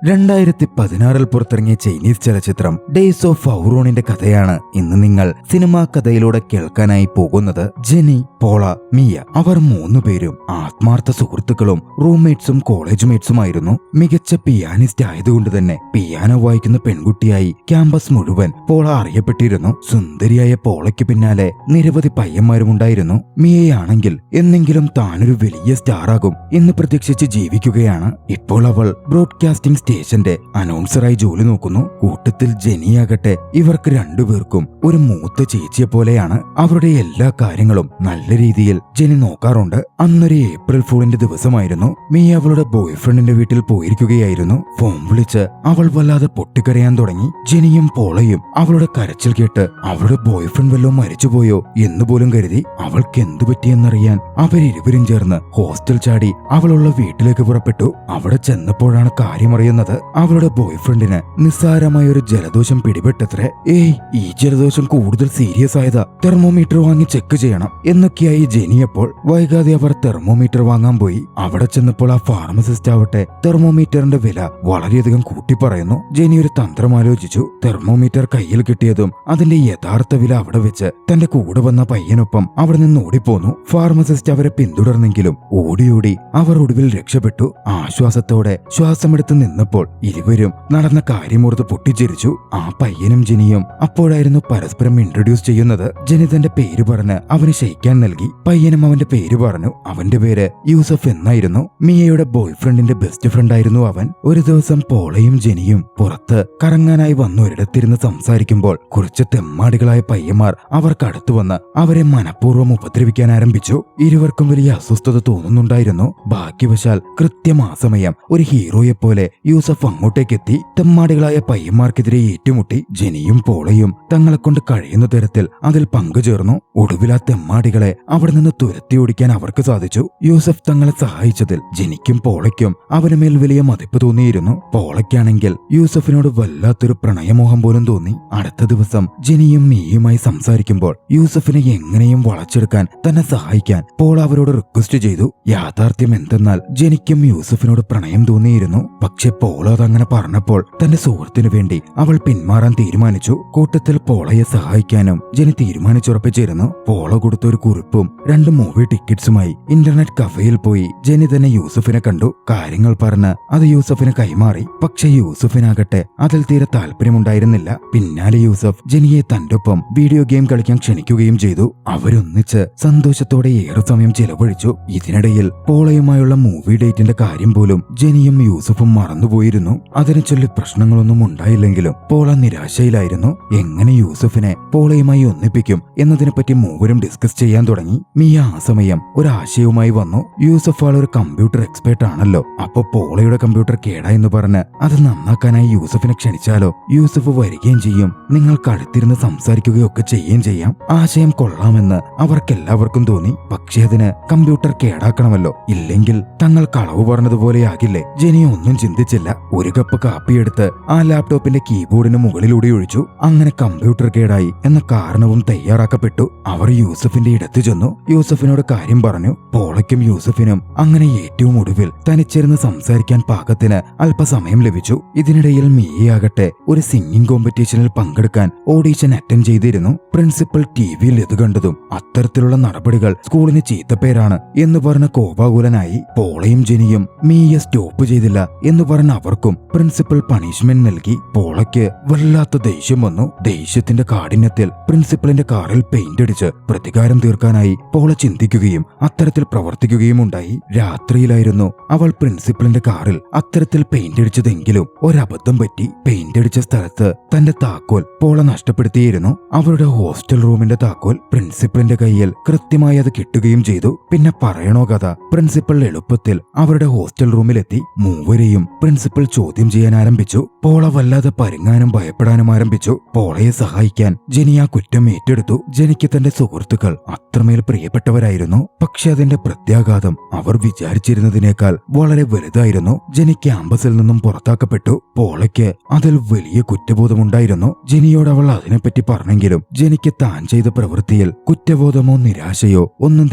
2016 പുറത്തിറങ്ങിയ ചൈനീസ് ചലച്ചിത്രം days of ഔറോണിന്റെ കഥയാണ് ഇന്ന് നിങ്ങൾ സിനിമാ കഥയിലൂടെ കേൾക്കാനായി പോകുന്നത്. ജെനി, പോള, മിയ അവർ മൂന്നുപേരും ആത്മാർത്ഥ സുഹൃത്തുക്കളും റൂംമേറ്റ്സും കോളേജ് മേറ്റ്സുമായിരുന്നു. മികച്ച പിയാനിസ്റ്റ് ആയതുകൊണ്ട് തന്നെ പിയാനോ വായിക്കുന്ന പെൺകുട്ടിയായി ക്യാമ്പസ് മുഴുവൻ പോള അറിയപ്പെട്ടിരുന്നു. സുന്ദരിയായ പോളയ്ക്ക് പിന്നാലെ നിരവധി പയ്യന്മാരുമുണ്ടായിരുന്നു. മിയയാണെങ്കിൽ എന്നെങ്കിലും താനൊരു വലിയ സ്റ്റാറാകും എന്ന് പ്രതീക്ഷിച്ച് ജീവിക്കുകയാണ്. ഇപ്പോൾ അവൾ ബ്രോഡ്കാസ്റ്റിംഗ് സ്റ്റേഷന്റെ അനൗൺസറായി ജോലി നോക്കുന്നു. കൂട്ടത്തിൽ ജെനിയാകട്ടെ ഇവർക്ക് രണ്ടുപേർക്കും ഒരു മൂത്ത ചേച്ചിയെ പോലെയാണ്. അവരുടെ എല്ലാ കാര്യങ്ങളും നല്ല രീതിയിൽ ജെനി നോക്കാറുണ്ട്. അന്നൊരു ഏപ്രിൽ ഫൂളിന്റെ ദിവസമായിരുന്നു. മിയ അവളുടെ ബോയ്ഫ്രണ്ടിന്റെ വീട്ടിൽ പോയിരിക്കുകയായിരുന്നു. ഫോൺ വിളിച്ച് അവൾ വല്ലാതെ പൊട്ടിക്കരയാൻ തുടങ്ങി. ജെനിയും പോളയും അവളുടെ കരച്ചിൽ കേട്ട് അവളുടെ ബോയ്ഫ്രണ്ട് വല്ലതും മരിച്ചുപോയോ എന്ന് പോലും കരുതി. അവൾക്ക് എന്തു പറ്റിയെന്നറിയാൻ അവരിരുവരും ചേർന്ന് ഹോസ്റ്റൽ ചാടി അവളുള്ള വീട്ടിലേക്ക് പുറപ്പെട്ടു. അവിടെ ചെന്നപ്പോഴാണ് കാര്യമറിയുന്നത്. അവളുടെ ബോയ്ഫ്രണ്ടിന് നിസ്സാരമായ ഒരു ജലദോഷം പിടിപെട്ടത്രേ. ഈ ജലദോഷം കൂടുതൽ സീരിയസ് ആയതാ, തെർമോമീറ്റർ വാങ്ങി ചെക്ക് ചെയ്യണം എന്നൊക്കെയായി ജെനിയപ്പോൾ. വൈകാതെ അവർ തെർമോമീറ്റർ വാങ്ങാൻ പോയി. അവിടെ ചെന്നപ്പോൾ ആ ഫാർമസിസ്റ്റ് ആവട്ടെ തെർമോമീറ്ററിന്റെ വില വളരെയധികം കൂട്ടി പറയുന്നു. ജെനി ഒരു തന്ത്രം ആലോചിച്ചു. തെർമോമീറ്റർ കയ്യിൽ കിട്ടിയതും അതിന്റെ യഥാർത്ഥ വില അവിടെ വെച്ച് തന്റെ കൂടെ വന്ന പയ്യനൊപ്പം അവിടെ നിന്ന് ഓടിപ്പോന്നു. ഫാർമസിസ്റ്റ് അവരെ പിന്തുടർന്നെങ്കിലും ഓടിയോടി അവർ ഒടുവിൽ രക്ഷപ്പെട്ടു. ആശ്വാസത്തോടെ ശ്വാസമെടുത്ത് നിന്നപ്പോൾ ഇരുവരും നടന്ന കാര്യമോർത്ത് പൊട്ടിച്ചിരിച്ചു. ആ പയ്യനും ജെനിയും അപ്പോഴായിരുന്നു പരസ്പരം ഇൻട്രൊഡ്യൂസ് ചെയ്യുന്നത്. ജെനി തന്റെ പേര് പറഞ്ഞ് അവന് ക്ഷയിക്കാൻ നൽകി. പയ്യനും അവന്റെ പേര് പറഞ്ഞു. അവന്റെ പേര് യൂസഫ് എന്നായിരുന്നു. മിയയുടെ ബോയ്ഫ്രണ്ടിന്റെ ബെസ്റ്റ് ഫ്രണ്ട് ആയിരുന്നു അവൻ. ഒരു ദിവസം പോളയും ജെനിയും പുറത്ത് കറങ്ങാനായി വന്ന് ഒരിടത്തിരുന്ന് സംസാരിക്കുമ്പോൾ കുറച്ച് തെമ്മാടികളായ പയ്യന്മാർ അവർക്കടുത്തു വന്ന് അവരെ മനഃപൂർവ്വം ഉപദ്രവിക്കാൻ ആരംഭിച്ചു. ഇരുവർക്കും വലിയ അസ്വസ്ഥത തോന്നുന്നുണ്ടായിരുന്നു. ഭാഗ്യവശാൽ കൃത്യം ആ സമയം ഒരു ഹീറോയെ പോലെ യൂസഫ് അങ്ങോട്ടേക്കെത്തി. തെമ്മാടികളായ പയ്യന്മാർക്കെതിരെ ഏറ്റുമുട്ടി. ജെനിയും പോളയും തങ്ങളെ കൊണ്ട് കഴിയുന്ന തരത്തിൽ അതിൽ പങ്കുചേർന്നു. ഒടുവിൽ ആ തെമ്മാടികളെ അവിടെ നിന്ന് തുരത്തി ഓടിക്കാൻ അവർക്ക് സാധിച്ചു. യൂസഫ് തങ്ങളെ സഹായിച്ചതിൽ ജെനിക്കും പോളയ്ക്കും അവന് മേൽ വലിയ മതിപ്പ് തോന്നിയിരുന്നു. പോളയ്ക്കാണെങ്കിൽ യൂസഫിനോട് വല്ലാത്തൊരു പ്രണയമോഹം പോലും തോന്നി. അടുത്ത ദിവസം ജെനിയും മിയയുമായി സംസാരിക്കുമ്പോൾ യൂസഫിനെ എങ്ങനെയും വളച്ചെടുക്കാൻ തന്നെ സഹായിക്കാൻ പോള അവരോട് റിക്വസ്റ്റ് ചെയ്തു. യാഥാർത്ഥ്യം എന്തെന്നാൽ ജെനിക്കും യൂസഫിനോട് പ്രണയം തോന്നിയിരുന്നു. പക്ഷെ പോള അതങ്ങനെ പറഞ്ഞപ്പോൾ തന്റെ സുഹൃത്തിനു വേണ്ടി അവൾ പിന്മാറാൻ തീരുമാനിച്ചു. കൂട്ടത്തിൽ പോളയെ സഹായിക്കാനും ജെനി തീരുമാനിച്ചുറപ്പിച്ചിരുന്നു. പോള കൊടുത്ത ഒരു കുറിപ്പും 2 മൂവി ടിക്കറ്റ്സുമായി ഇന്റർനെറ്റ് കഫേയിൽ പോയി ജെനി തന്നെ യൂസഫിനെ കണ്ടു. കാര്യങ്ങൾ പറഞ്ഞ് അത് യൂസഫിന് കൈമാറി. പക്ഷെ യൂസഫിനാകട്ടെ അതിൽ തീരെ താല്പര്യമുണ്ടായിരുന്നില്ല. പിന്നാലെ യൂസഫ് ജെനിയെ തന്റെ ഒപ്പം വീഡിയോ ഗെയിം കളിക്കാൻ ക്ഷണിക്കുകയും ചെയ്തു. അവരൊന്നിച്ച് സന്തോഷത്തോടെ ഏറെ സമയം ചെലവഴിച്ചു. ഇതിനിടയിൽ പോളയുമായുള്ള മൂവി ഡേറ്റിന്റെ കാര്യം പോലും ജെനിയും യൂസഫും മറന്നുപോയിരുന്നു. അതിനെ ചൊല്ലി പ്രശ്നങ്ങളൊന്നും ഉണ്ടായില്ലെങ്കിലും പോള നിരാശയിലായിരുന്നു. എങ്ങനെ യൂസഫിനെ പോളയുമായി ഒന്നിപ്പിക്കും എന്നതിനെപ്പറ്റി മൂവരും ഡിസ്കസ് ചെയ്യാൻ തുടങ്ങി. മിയ ആ സമയം ഒരാശയവുമായി വന്നു. യൂസഫ് ആളൊരു കമ്പ്യൂട്ടർ എക്സ്പേർട്ട് ആണല്ലോ. അപ്പൊ പോളയുടെ കമ്പ്യൂട്ടർ കേടായെന്ന് പറഞ്ഞ് അത് നന്നാക്കാനായി യൂസഫിനെ ക്ഷണിച്ചാലോ? യൂസഫ് വരികയും ചെയ്യും, നിങ്ങൾക്ക് അടുത്തിരുന്ന് സംസാരിക്കുകയൊക്കെ ചെയ്യുകയും ചെയ്യാം. ആശയം കൊള്ളാമെന്ന് അവർക്കെല്ലാവർക്കും തോന്നി. പക്ഷേ അതിന് കമ്പ്യൂട്ടർ കേടാക്കണമല്ലോ, ഇല്ലെങ്കിൽ തങ്ങൾ കളവ് പറഞ്ഞതുപോലെയാകില്ലേ? ജെനി ഒന്നും ചിന്തിച്ചില്ല. ഒരു കപ്പ് കാപ്പിയെടുത്ത് ആ ലാപ്ടോപ്പിന്റെ കീബോർഡിന് മുകളിലൂടെ ഒഴിച്ചു. അങ്ങനെ കമ്പ്യൂട്ടർ കേടായി എന്ന കാരണവും തയ്യാറാക്കപ്പെട്ടു. അവർ യൂസഫിന്റെ ഇടത്ത് ചെന്നു. യൂസഫിനോട് കാര്യം പറഞ്ഞു. പോളയ്ക്കും യൂസഫിനും അങ്ങനെ ഏറ്റവും ഒടുവിൽ തനിച്ചിരുന്ന് സംസാരിക്കാൻ പാകത്തിന് അല്പസമയം ലഭിച്ചു. ഇതിനിടയിൽ മിയയാകട്ടെ ഒരു സിംഗിംഗ് കോമ്പറ്റീഷനിൽ പങ്കെടുക്കാൻ ഓഡീഷൻ അറ്റൻഡ് ചെയ്തിരുന്നു. പ്രിൻസിപ്പൽ ടിവിയിൽ ഇത് കണ്ടതും അത്തരത്തിലുള്ള നടപടികൾ സ്കൂളിന് ചീത്തപ്പേരാണ് എന്ന് പറഞ്ഞ കോപാകുലനായി. പോളയും ജെനിയും മിയ സ്റ്റോപ്പ് ചെയ്തില്ല എന്ന് പറഞ്ഞ അവർക്കും പ്രിൻസിപ്പൽ പണിഷ്മെന്റ് നൽകി. പോളയ്ക്ക് വല്ലാത്ത ദേഷ്യം വന്നു. ദേഷ്യത്തിന്റെ കാഠിന്യത്തിൽ പ്രിൻസിപ്പലിന്റെ കാറിൽ പെയിന്റ് അടിച്ച് പ്രതികാരം തീർക്കാനായി പോള ചിന്തിക്കുകയും അത്തരത്തിൽ പ്രവർത്തിക്കുകയും ഉണ്ടായി. രാത്രിയിലായിരുന്നു അവൾ പ്രിൻസിപ്പലിന്റെ കാറിൽ അത്തരത്തിൽ പെയിന്റ് അടിച്ചതെങ്കിലും ഒരബദ്ധം പറ്റി. പെയിന്റ് അടിച്ച സ്ഥലത്ത് തന്റെ താക്കോൽ പോള നഷ്ടപ്പെടുത്തിയിരുന്നു. അവരുടെ ഹോസ്റ്റൽ റൂമിന്റെ താക്കോൽ പ്രിൻസിപ്പലിന്റെ കയ്യിൽ കൃത്യമായി അത് കിട്ടുകയും ചെയ്തു. പിന്നെ പറയണോ കഥ, പ്രിൻസിപ്പൽ എളുപ്പത്തിൽ അവരുടെ ഹോസ്റ്റൽ റൂമിലെത്തി. മൂവരെയും പ്രിൻസിപ്പൽ ചോദ്യം ചെയ്യാൻ ആരംഭിച്ചു. പോള വല്ലാതെ പരുങ്ങാനും ഭയപ്പെടാനും ആരംഭിച്ചു. പോളയെ സഹായിക്കാൻ ജെനി ആ കുറ്റം ഏറ്റെടുത്തു. ജെനിക്ക് തന്റെ സുഹൃത്തുക്കൾ അത്രമേൽ പ്രിയപ്പെട്ടവരായിരുന്നു. പക്ഷെ അതിന്റെ പ്രത്യാഘാതം അവർ വിചാരിച്ചിരുന്നതിനേക്കാൾ വളരെ വലുതായിരുന്നു. ജെനി ക്യാമ്പസിൽ നിന്നും പുറത്താക്കപ്പെട്ടു. പോളയ്ക്ക് അതിൽ വലിയ കുറ്റബോധമുണ്ടായിരുന്നു. ജെനിയോട് അവൾ അതിനെപ്പറ്റി പറഞ്ഞെങ്കിലും ജെനിക്ക് താൻ ചെയ്ത പ്രവൃത്തിയിൽ കുറ്റബോധമോ നിരാശയോ ഒന്നും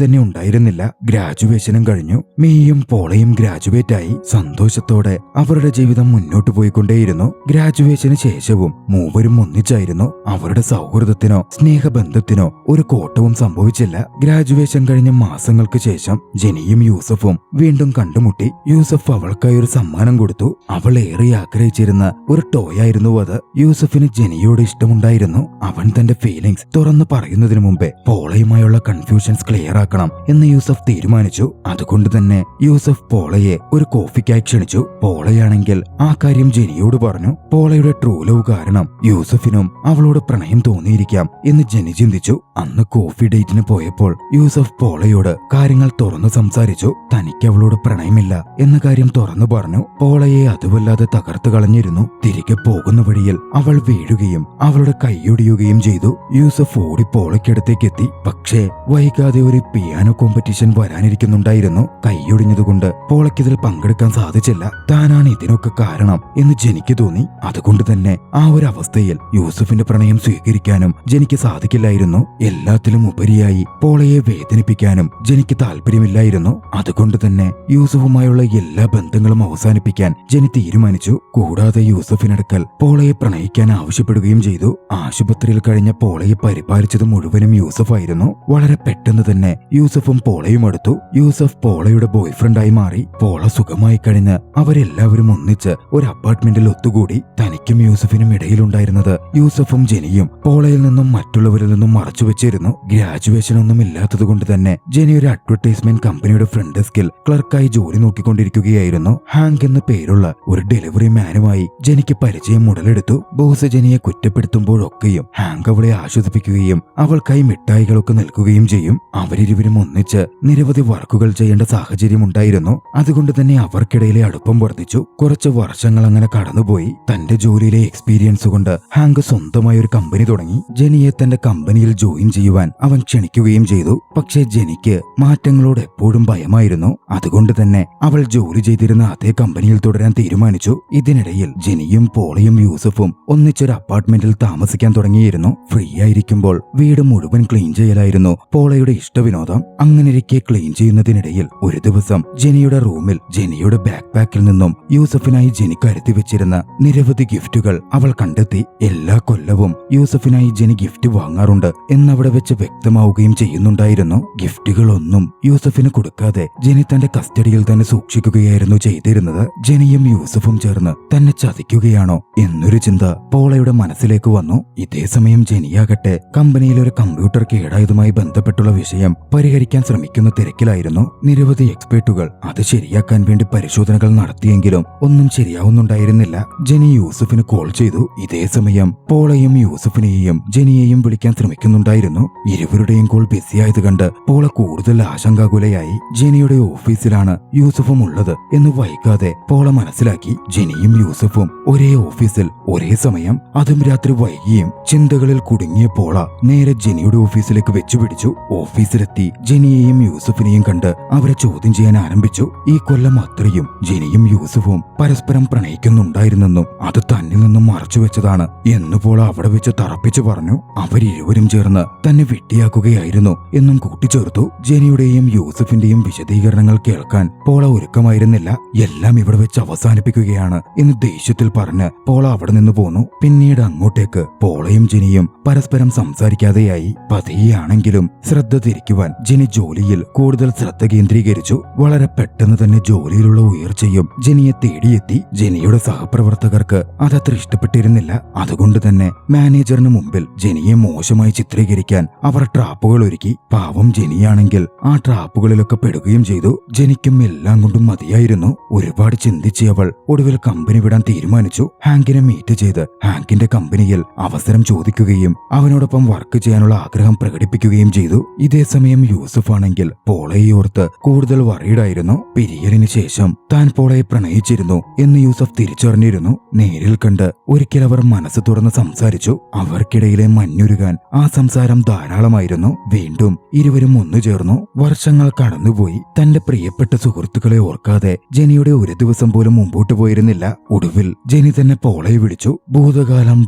തന്നെ ഉണ്ടായിരുന്നില്ല. ഗ്രാജുവേഷനും കഴിഞ്ഞു. മീയും പോളയും ഗ്രാജുവേറ്റ് ആയി. സന്തോഷത്തോടെ അവരുടെ ജീവിതം മുന്നോട്ടു പോയിക്കൊണ്ടേയിരുന്നു. ഗ്രാജുവേഷന് ശേഷവും മൂവരും ഒന്നിച്ചായിരുന്നു. അവരുടെ സൗഹൃദത്തിനോ സ്നേഹബന്ധത്തിനോ ഒരു കോട്ടവും സംഭവിച്ചില്ല. ഗ്രാജുവേഷൻ കഴിഞ്ഞ മാസങ്ങൾക്ക് ശേഷം ജെനിയും യൂസഫും വീണ്ടും കണ്ടുമുട്ടി. യൂസഫ് അവൾക്കായി ഒരു സമ്മാനം കൊടുത്തു. അവൾ ഏറെ ആഗ്രഹിച്ചിരുന്ന ഒരു ടോയായിരുന്നു അത്. യൂസഫിന് ജെനിയോട് ഇഷ്ടമുണ്ടായിരുന്നു. അവൻ തന്റെ ഫീലിംഗ്സ് തുറന്നു പറയുന്നതിനു മുമ്പേ പോളയുമായുള്ള കൺഫ്യൂഷൻസ് ക്ലിയർ ആക്കണം എന്ന് യൂസഫ് തീരുമാനിച്ചു. അതുകൊണ്ട് തന്നെ യൂസഫ് പോളയെ ഒരു കോഫിക്കായി ക്ഷണിച്ചു. പോളയാണെങ്കിൽ ആ കാര്യം ജെനിയോട് പറഞ്ഞു. പോളയുടെ ട്രൂ ലവ് കാരണം യൂസഫിനും അവളോട് പ്രണയം തോന്നിയിരിക്കാം എന്ന് ജെനി ചിന്തിച്ചു. അന്ന് കോഫി ഡേറ്റിന് പോയപ്പോൾ യൂസഫ് പോളയോട് കാര്യങ്ങൾ തുറന്നു സംസാരിച്ചു. തനിക്ക് അവളോട് പ്രണയമില്ല എന്ന കാര്യം തുറന്നു പറഞ്ഞു. പോളയെ അതുവല്ലാതെ തകർത്തു കളഞ്ഞിരുന്നു. തിരികെ പോകുന്ന വഴിയിൽ അവൾ വീഴുകയും അവളുടെ കൈയൊടിയുകയും ചെയ്തു. യൂസഫ് ഓടി പോളയ്ക്കടുത്തേക്ക് എത്തി. പക്ഷേ വൈകാതെ ഒരു പിയാനോ കോമ്പറ്റീഷൻ വരാനിരിക്കുന്നുണ്ടായിരുന്നു. കൈയൊടിഞ്ഞതുകൊണ്ട് പോളയ്ക്കിതിൽ പങ്കെടുക്കാൻ സാധിച്ചില്ല. താനാണ് ഇതിനൊക്കെ കാരണം എന്ന് ജെനിക്ക് തോന്നി. അതുകൊണ്ട് തന്നെ ആ ഒരു അവസ്ഥയിൽ യൂസഫിന്റെ പ്രണയം സ്വീകരിക്കാനും ജെനിക്ക് സാധിക്കില്ലായിരുന്നു. എല്ലാത്തിലും ഉപരിയായി പോളയെ വേദനിപ്പിക്കാനും ജെനിക്ക് താല്പര്യമില്ലായിരുന്നു. അതുകൊണ്ട് തന്നെ യൂസഫുമായുള്ള എല്ലാ ബന്ധങ്ങളും അവസാനിപ്പിക്കാൻ ജെനി തീരുമാനിച്ചു. കൂടാതെ യൂസഫിനടുക്കൽ പോളയെ പ്രണയിക്കാൻ ആവശ്യപ്പെടുകയും ചെയ്തു. ആശുപത്രിയിൽ കഴിഞ്ഞ പോളയെ പരിപാലിച്ചത് മുഴുവനും യൂസഫായിരുന്നു. വളരെ പെട്ടെന്ന് തന്നെ യൂസഫും പോളയും അടുത്തു. യൂസഫ് പോളയുടെ ബോയ്ഫ്രണ്ടായി മാറി. പോള സുഖമായി കഴിഞ്ഞ് അവരെല്ലാവരും ഒന്നിച്ച് ഒരു അപ്പാർട്ട്മെന്റിൽ ഒത്തുകൂടി. തനിക്കും യൂസഫിനും ഇടയിലുണ്ടായിരുന്നത് യൂസഫും ജെനിയും പോളയിൽ നിന്നും മറ്റുള്ളവരിൽ നിന്നും മറച്ചുവെച്ചിരുന്നു. ഗ്രാജുവേഷൻ ഒന്നും ഇല്ലാത്തതുകൊണ്ട് തന്നെ ജെനി ഒരു അഡ്വർടൈസ്മെന്റ് കമ്പനിയുടെ ഫ്രണ്ട് ഡെസ്കിൽ ക്ലർക്കായി ജോലി നോക്കിക്കൊണ്ടിരിക്കുകയായിരുന്നു. ഹാങ്ക് എന്ന പേരുള്ള ഒരു ഡെലിവറി മാനുമായി ജെനിക്ക് പരിചയം ഉടലെടുത്തു. ബോസ് ജെനിയെ കുറ്റപ്പെടുത്തുമ്പോഴൊക്കെയും ഹാങ്ക് അവളെ ആശ്വസിപ്പിക്കുകയും അവൾക്കായി മിഠായികളൊക്കെ നൽകുകയും ചെയ്യും. അവരിരുവരും ഒന്നിച്ച് നിരവധി വർക്കുകൾ ചെയ്യേണ്ട സാഹചര്യമുണ്ടായിരുന്നു. അതുകൊണ്ട് തന്നെ അവർക്കിടയിലെ അടുപ്പം വർദ്ധിച്ചു. കുറച്ച് വർഷങ്ങൾ അങ്ങനെ കടന്നുപോയി. തന്റെ ജോലിയിലെ എക്സ്പീരിയൻസ് കൊണ്ട് ഹാങ്ക് സ്വന്തമായ ഒരു കമ്പനി തുടങ്ങി. ജെനിയെ തന്റെ കമ്പനിയിൽ ജോയിൻ ചെയ്യുവാൻ അവൻ ക്ഷണിക്കുകയും ചെയ്തു. പക്ഷേ ജെനിക്ക് മാറ്റങ്ങളോട് എപ്പോഴും ഭയമായിരുന്നു. അതുകൊണ്ട് തന്നെ അവൾ ജോലി ചെയ്തിരുന്ന അതേ കമ്പനിയിൽ തുടരാൻ തീരുമാനിച്ചു. ഇതിനിടയിൽ ജെനിയും പോളയും യൂസഫും ഒന്നിച്ചൊരു അപ്പാർട്ട്മെന്റിൽ താമസിക്കാൻ തുടങ്ങിയിരുന്നു. ഫ്രീ ആയിരിക്കുമ്പോൾ വീട് മുഴുവൻ ക്ലീൻ ചെയ്യലായിരുന്നു പോളയുടെ ഇഷ്ടവിനോദം. അങ്ങനെയിരിക്കെ ക്ലീൻ ചെയ്യുന്നതിനിടയിൽ ഒരു ദിവസം ജെനിയുടെ റൂമിൽ ജെനിയുടെ ബാക്ക് പാക്കിൽ നിന്നും യൂസഫിനായി ജെനി കരുതി വെച്ചിരുന്ന നിരവധി ഗിഫ്റ്റുകൾ അവൾ കണ്ടെത്തി. എല്ലാ കൊല്ലവും യൂസഫിനായി ജെനി ഗിഫ്റ്റ് വാങ്ങാറുണ്ട് എന്നവിടെ വെച്ച് വ്യക്തമാവുകയും ചെയ്യുന്നുണ്ടായിരുന്നു. ഗിഫ്റ്റുകളൊന്നും യൂസഫിന് കൊടുക്കാതെ ജെനി തന്റെ കസ്റ്റഡിയിൽ തന്നെ സൂക്ഷിക്കുകയായിരുന്നു ചെയ്തിരുന്നത്. ജെനിയും യൂസഫും ചേർന്ന് തന്നെ ചതിക്കുകയാണോ എന്നൊരു ചിന്ത പോളയുടെ മനസ്സിലേക്ക് വന്നു. ഇതേസമയം ജെനിയാകട്ടെ കമ്പനിയിൽ ഒരു കമ്പ്യൂട്ടർ കേടായതുമായി ബന്ധപ്പെട്ടുള്ള വിഷയം പരിഹരിക്കാൻ ശ്രമിക്കുന്ന തിരക്കിലായിരുന്നു. നിരവധി എക്സ്പേർട്ടുകൾ അത് ശരിയാക്കാൻ വേണ്ടി പരിശോധനകൾ നടത്തിയെങ്കിലും ഒന്നും ശരിയാവുന്നുണ്ടായിരുന്നില്ല. ജെനി യൂസഫിന് കോൾ ചെയ്തു. ഇതേസമയം പോളയും യൂസഫിനെയും ജെനിയെയും വിളിക്കാൻ ശ്രമിക്കുന്നുണ്ടായിരുന്നു. ഇരുവരുടെയും കോൾ ബിസിയായത് കണ്ട് പോള കൂടുതൽ ആശങ്കാകുലയായി. ജെനിയുടെ ഓഫീസിലാണ് യൂസഫും ഉള്ളത് എന്ന് വൈകാതെ പോള മനസ്സിലാക്കി. ജെനിയും യൂസഫും ഒരേ ഓഫീസിൽ ഒരേ സമയം, അതും രാത്രി വൈകിയും. ചിന്തകളിൽ കുടുങ്ങിയ പോള നേരെ ജെനിയുടെ ഓഫീസിലേക്ക് വെച്ചുപിടിച്ചു. ഓഫീസിലെത്തി ജെനിയെയും യൂസഫിനെയും കണ്ട് അവരെ ചോദ്യം ചെയ്യാൻ ആരംഭിച്ചു. ഈ കൊല്ലം അത്രയും ജെനിയും യൂസഫും പരസ്പരം പ്രണയിക്കുന്നുണ്ടായിരുന്നെന്നും അത് തന്നിൽ നിന്നും മറച്ചുവെച്ചതാണ് എന്ന് പോള അവിടെ വെച്ച് തറപ്പിച്ചു പറഞ്ഞു. അവരിരുവരും ചേർന്ന് തന്നെ വെട്ടിയാക്കുകയായിരുന്നു എന്നും കൂട്ടിച്ചേർത്തു. ജെനിയുടെയും യൂസഫിന്റെയും വിശദീകരണങ്ങൾ കേൾക്കാൻ പോള ഒരുക്കമായിരുന്നില്ല. എല്ലാം ഇവിടെ വെച്ച് അവസാനിപ്പിക്കുകയാണ് എന്ന് ദേഷ്യത്തിൽ പറഞ്ഞ് പോള അവിടെ നിന്ന് പോന്നു. പിന്നീട് അങ്ങോട്ടേക്ക് പോളയും ജെനിയും പരസ്പരം സംസാരിക്കാതെയായി. പതിയെയാണെങ്കിലും ശ്രദ്ധ തിരിക്കുവാൻ ജെനി ജോലിയിൽ കൂടുതൽ ശ്രദ്ധ കേന്ദ്രീകരിച്ചു. വളരെ പെട്ടെന്ന് തന്നെ ജോലിയിലുള്ള ഉയർച്ചയും ജെനിയെ തേടിയെത്തി. ജെനിയുടെ സഹപ്രവർത്തകർക്ക് അതത്ര ഇഷ്ടപ്പെട്ടിരുന്നില്ല. അതുകൊണ്ട് തന്നെ മാനേജറിന് മുമ്പിൽ ജെനിയെ മോശമായി ചിത്രീകരിക്കാൻ അവർ ട്രാപ്പുകൾ ഒരുക്കി. പാവം ജെനിയാണെങ്കിൽ ആ ട്രാപ്പുകളിലൊക്കെ പെടുകയും ചെയ്തു. ജെനിക്കും എല്ലാം കൊണ്ടും മതിയായിരുന്നു. ഒരുപാട് ചിന്തിച്ച് അവൾ ഒടുവിൽ കമ്പനി വിടാൻ തീരുമാനിച്ചു. ഹാങ്കിനെ മീറ്റ് ചെയ്ത് ഹാങ്കിന്റെ കമ്പനിയിൽ അവസരം ചോദിക്കുകയും അവനോടൊപ്പം വർക്ക് ചെയ്യാനുള്ള ആഗ്രഹം പ്രകടിപ്പിക്കുകയും ചെയ്തു. ഇതേ സമയം യൂസഫ് ആണെങ്കിൽ പോളയെ ഓർത്ത് കൂടുതൽ വറീഡായിരുന്നു. പിരിയലിന് ശേഷം താൻ പോളയെ പ്രണയിച്ചിരുന്നു എന്ന് യൂസഫ് തിരിച്ചറിഞ്ഞിരുന്നു. നേരിൽ കണ്ട് ഒരിക്കൽ അവർ മനസ്സ് തുറന്ന് സംസാരിച്ചു. അവർക്കിടയിലെ മഞ്ഞുരുകാൻ ആ സംസാരം ധാരാളമായിരുന്നു. വീണ്ടും ഇരുവരും ഒന്നുചേർന്നു. വർഷങ്ങൾ കടന്നുപോയി. തന്റെ പ്രിയപ്പെട്ട സുഹൃത്തുക്കളെ ഓർക്കാതെ ജെനിയുടെ ഒരു ദിവസം പോലും മുമ്പോട്ട് പോയിരുന്നില്ല. ഒടുവിൽ ജെനി തന്നെ പോളയെ വിളിച്ചു. ഭൂതകാലം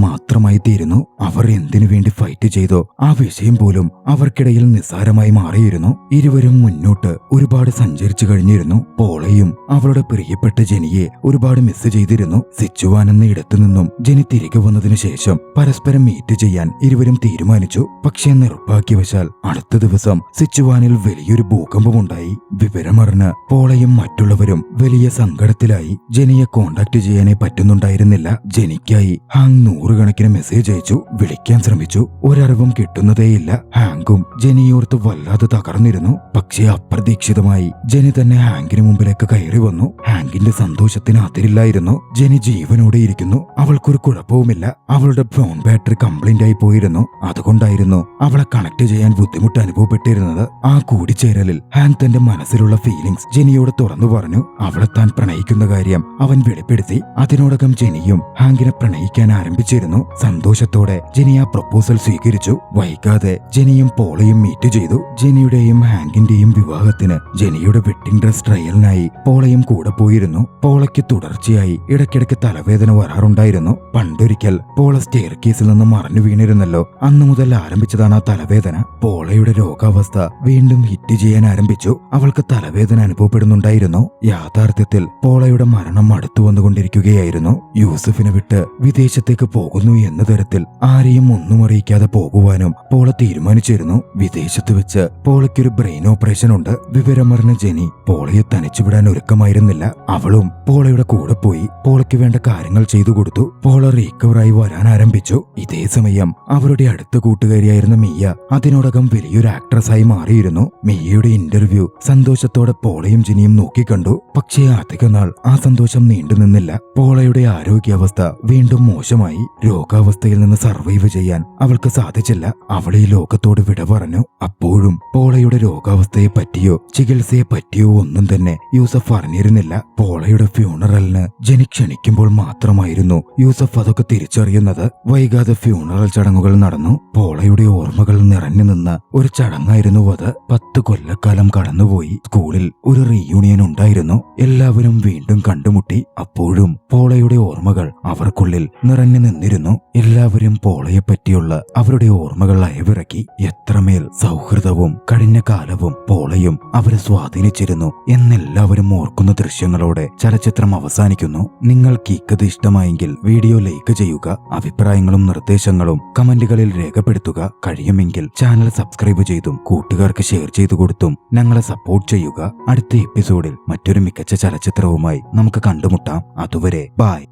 മാത്രമായി തീരുന്നു. അവർ എന്തിനു വേണ്ടി ഫൈറ്റ് ചെയ്തോ ആ വിഷയം പോലും അവർക്കിടയിൽ നിസ്സാരമായി മാറിയിരുന്നു. ഇരുവരും മുന്നോട്ട് ഒരുപാട് സഞ്ചരിച്ചു കഴിഞ്ഞിരുന്നു. പോളയും അവളുടെ പ്രിയപ്പെട്ട ജെനിയെ ഒരുപാട് മിസ് ചെയ്തിരുന്നു. സിച്ചുവാൻ എന്ന ഇടത്തു നിന്നും ജെനി തിരികെ വന്നതിനു ശേഷം പരസ്പരം മീറ്റ് ചെയ്യാൻ ഇരുവരും തീരുമാനിച്ചു. പക്ഷേ നിർഭാഗ്യവശാൽ അടുത്ത ദിവസം സിച്ചുവാനിൽ വലിയൊരു ഭൂകമ്പമുണ്ടായി. വിവരമറിഞ്ഞ് പോളയും മറ്റുള്ളവരും വലിയ സങ്കടത്തിലായി. ജെനിയെ കോണ്ടാക്ട് ചെയ്യാനേ പറ്റുന്നുണ്ടായിരുന്നില്ല. ജെനിക്കായി ഹാങ് 100 കണക്കിന് മെസ്സേജ് അയച്ചു. വിളിക്കാൻ ശ്രമിച്ചു. ഒരറിവും കിട്ടുന്നതേയില്ല. ഹാങ്കും ജെനിയോർത്ത് വല്ലാതെ തകർന്നിരുന്നു. പക്ഷേ അപ്രതീക്ഷിതമായി ജെനി തന്നെ ഹാങ്കിന് മുമ്പിലേക്ക് കയറി വന്നു. ഹാങ്കിന്റെ സന്തോഷത്തിന് അതിരില്ലായിരുന്നു. ജെനി ജീവനോടെ ഇരിക്കുന്നു. അവൾക്കൊരു കുഴപ്പവുമില്ല. അവളുടെ ഫോൺ ബാറ്ററി കംപ്ലൈന്റ് ആയി പോയിരുന്നു. അതുകൊണ്ടായിരുന്നു അവളെ കണക്ട് ചെയ്യാൻ ബുദ്ധിമുട്ട് അനുഭവപ്പെട്ടിരുന്നത്. ആ കൂടിച്ചേരലിൽ ഹാങ് തന്റെ മനസ്സിലുള്ള ഫീലിംഗ്സ് ജെനിയോട് തുറന്നു പറഞ്ഞു. അവളെ താൻ പ്രണയിക്കുന്ന കാര്യം അവൻ വെളിപ്പെടുത്തി. അതിനോടകം ജെനിയും ഹാങ്കിനെ പ്രണയിക്കാൻ ആരംഭിച്ചിരുന്നു. സന്തോഷത്തോടെ ജെനി ആ പ്രപ്പോസൽ സ്വീകരിച്ചു. വൈകാതെ ജെനിയും പോളയും മീറ്റ് ചെയ്തു. ജെനിയുടെയും ഹാങ്കിന്റെയും വിവാഹത്തിന് ജെനിയുടെ വെഡിംഗ് ഡ്രസ് ട്രയലിനായി പോളയും കൂടെ പോയിരുന്നു. പോളയ്ക്ക് തുടർച്ചയായി ഇടയ്ക്കിടയ്ക്ക് തലവേദന വരാറുണ്ടായിരുന്നു. പണ്ടൊരിക്കൽ പോള സ്റ്റെയർ കേസിൽ നിന്ന് മറഞ്ഞു വീണിരുന്നല്ലോ. അന്നു മുതൽ ആരംഭിച്ചതാണ് ആ തലവേദന. പോളയുടെ രോഗാവസ്ഥ വീണ്ടും ഹിറ്റ് ചെയ്യാൻ ആരംഭിച്ചു. അവൾക്ക് തലവേദന അനുഭവപ്പെടുന്നുണ്ടായിരുന്നു. യാഥാർത്ഥ്യത്തിൽ പോളയുടെ മരണം അടുത്തു വന്നുകൊണ്ടിരിക്കുകയായിരുന്നു. യൂസഫിനെ വിട്ട് വിദേശത്തേക്ക് പോകുന്നു എന്ന തരത്തിൽ ആരെയും ഒന്നും അറിയിക്കാതെ പോകുവാനും പോള തീരുമാനിച്ചിരുന്നു. വിദേശത്ത് വെച്ച് പോളയ്ക്കൊരു ബ്രെയിൻ ഓപ്പറേഷൻ ഉണ്ട്. വിവരമറിഞ്ഞ ജെനി പോളയെ തനിച്ചുവിടാൻ ഒരുക്കമായിരുന്നില്ല. അവളും പോളയുടെ കൂടെ പോയി പോളയ്ക്ക് വേണ്ട കാര്യങ്ങൾ ചെയ്തു കൊടുത്തു. പോള റീക്കവറായി വരാൻ ആരംഭിച്ചു. ഇതേ സമയം അവരുടെ അടുത്ത കൂട്ടുകാരിയായിരുന്ന മിയ അതിനോടകം വലിയൊരു ആക്ട്രസായി മാറിയിരുന്നു. മിയയുടെ ഇന്റർവ്യൂ സന്തോഷത്തോടെ പോളയും ജെനിയും നോക്കിക്കണ്ടു. പക്ഷേ അധികനാൾ ആ സന്തോഷം നീണ്ടുനിന്നില്ല. പോളയുടെ ആരോഗ്യാവസ്ഥ വീണ്ടും മോശമായി. രോഗാവസ്ഥയിൽ നിന്ന് സർവൈവ് ചെയ്യാൻ അവൾക്ക് സാധിച്ചില്ല. അവൾ ഈ ലോകത്തോട് വിട പറഞ്ഞു. അപ്പോഴും പോളയുടെ രോഗാവസ്ഥയെ പറ്റിയോ ചികിത്സയെ പറ്റിയോ ഒന്നും തന്നെ യൂസഫ് അറിഞ്ഞിരുന്നില്ല. പോളയുടെ ഫ്യൂണറലിന് ജെനി ക്ഷണിക്കുമ്പോൾ മാത്രമായിരുന്നു യൂസഫ് അതൊക്കെ തിരിച്ചറിയുന്നത്. വൈകാതെ ഫ്യൂണറൽ ചടങ്ങുകൾ നടന്നു. പോളയുടെ ഓർമ്മകൾ നിറഞ്ഞു നിന്ന ഒരു ചടങ്ങായിരുന്നു അത്. 10 കൊല്ലക്കാലം കടന്നുപോയി. സ്കൂളിൽ ഒരു റീയൂണിയൻ ഉണ്ടായിരുന്നു. എല്ലാവരും വീണ്ടും കണ്ടുമുട്ടി. അപ്പോഴും പോളയുടെ ഓർമ്മകൾ അവർക്കുള്ളിൽ നിറഞ്ഞു നിന്നിരുന്നു. എല്ലാവരും പോളയെ പറ്റിയുള്ള അവരുടെ ഓർമ്മകൾ അയവിറക്കി. എത്രമേൽ സൗഹൃദവും കഴിഞ്ഞ കാലവും പോളയും അവരെ സ്വാധീനിച്ചിരുന്നു എന്നെല്ലാവരും ഓർക്കുന്ന ദൃശ്യങ്ങളോടെ ചലച്ചിത്രം അവസാനിക്കുന്നു. നിങ്ങൾക്ക് ഈ കഥ ഇഷ്ടമായെങ്കിൽ വീഡിയോ ലൈക്ക് ചെയ്യുക. അഭിപ്രായങ്ങളും നിർദ്ദേശങ്ങളും കമന്റുകളിൽ രേഖപ്പെടുത്തുക. കഴിയുമെങ്കിൽ ചാനൽ സബ്സ്ക്രൈബ് ചെയ്തും കൂട്ടുകാർക്ക് ഷെയർ ചെയ്തു കൊടുത്തും ഞങ്ങളെ സപ്പോർട്ട് ചെയ്യുക. അടുത്ത എപ്പിസോഡിൽ മറ്റൊരു മികച്ച ചലച്ചിത്രവുമായി നമുക്ക് കണ്ടുമുട്ടാം. അതുവരെ ബൈ.